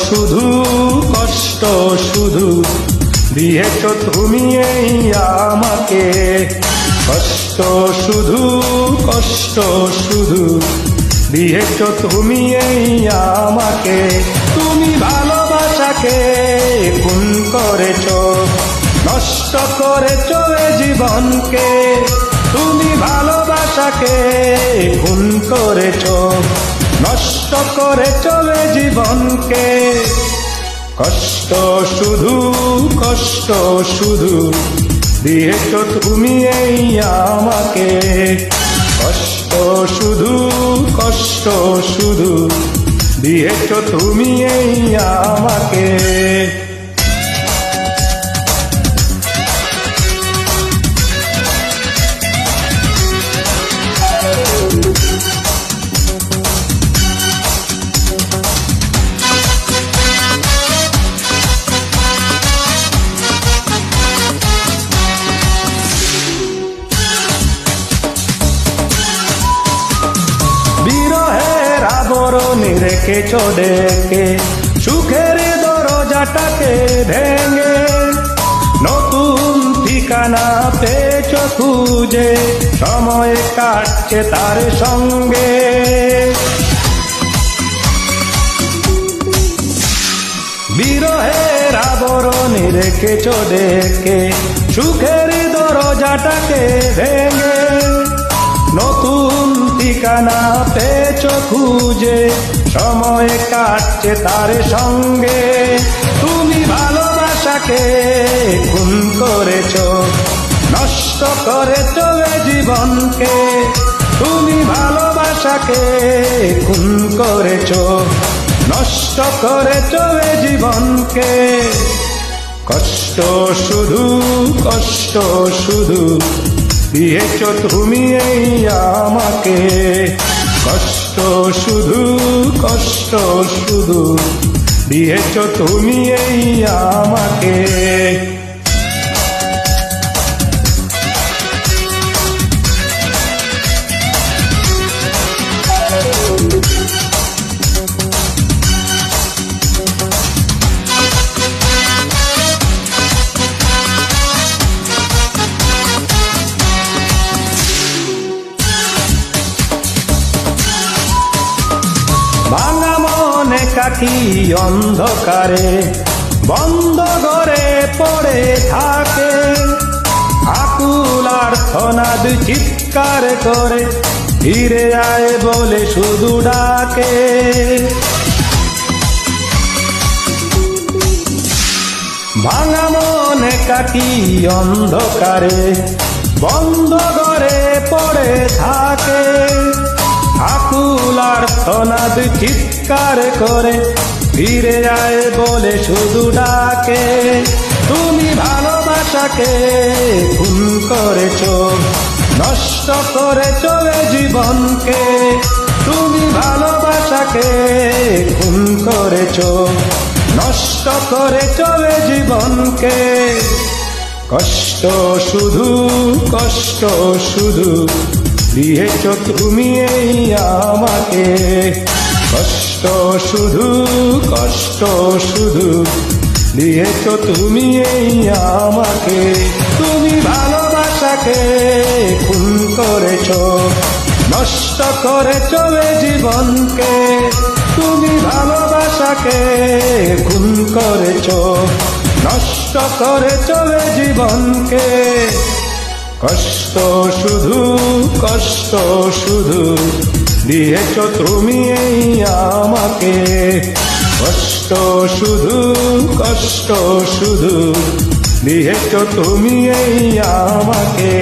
শুধু কষ্ট শুধু দিয়েছ তুমি এই আমাকে, কষ্ট শুধু দিয়েছ তুমি এই আমাকে। তুমি ভালোবাসাকে খুন করেছ, নষ্ট করেছ এ জীবনকে। তুমি ভালোবাসাকে খুন করেছ, নষ্ট করেছ এ জীবনকে। কষ্ট শুধু দিয়েছ তুমি এই আমাকে, কষ্ট শুধু দিয়েছ তুমি এই আমাকে। আবরণী রেখেছ ডেকে, সুখের দরজাটাকে ভেঙে। নতুন ঠিকানা পেয়েছ খুঁজে, সময় কাটছে তার সঙ্গে। বিরহের আবরণী রেখেছ ডেকে, সুখের দরজাটাকে ভেঙে। নতুন ঠিকানা পেয়েছ খুঁজে, সময় কাটছে তার সঙ্গে। তুমি ভালোবাসাকে খুন করেছ, নষ্ট করেছ এ জীবনকে। তুমি ভালোবাসাকে খুন করেছ, নষ্ট করেছ এ জীবনকে। কষ্ট শুধু দিয়েছ তুমি এই আমাকে, কষ্ট শুধু দিয়েছ তুমি এই আমাকে। ভাঙা মনে কাকি অন্ধকারে, বন্ধ ঘরে পড়ে থাকে। আকুল আর্তনাদ চিৎকার করে, ফিরে আয় বলে শুধু ডাকে। ভাঙা মনে কাকি অন্ধকারে, বন্ধ ঘরে পড়ে থাকে। আকুল আর্তনাদ চিৎকার করে, ফিরে আয় বলে শুধু ডাকে। তুমি ভালোবাসাকে খুন করেছ, নষ্ট করেছ এ জীবনকে। তুমি ভালোবাসাকে খুন করেছ, নষ্ট করেছ এ জীবনকে। কষ্ট শুধু দিয়েছ তুমি এই আমাকে, কষ্ট শুধু দিয়েছ তুমি এই আমাকে। তুমি ভালোবাসাকে খুন করেছ, নষ্ট করেছ এ জীবনকে। তুমি ভালোবাসাকে খুন করেছ, নষ্ট করেছ এ জীবনকে। কষ্ট শুধু দিয়েছ তুমি এই আমাকে, কষ্ট শুধু দিয়েছ তুমি এই আমাকে।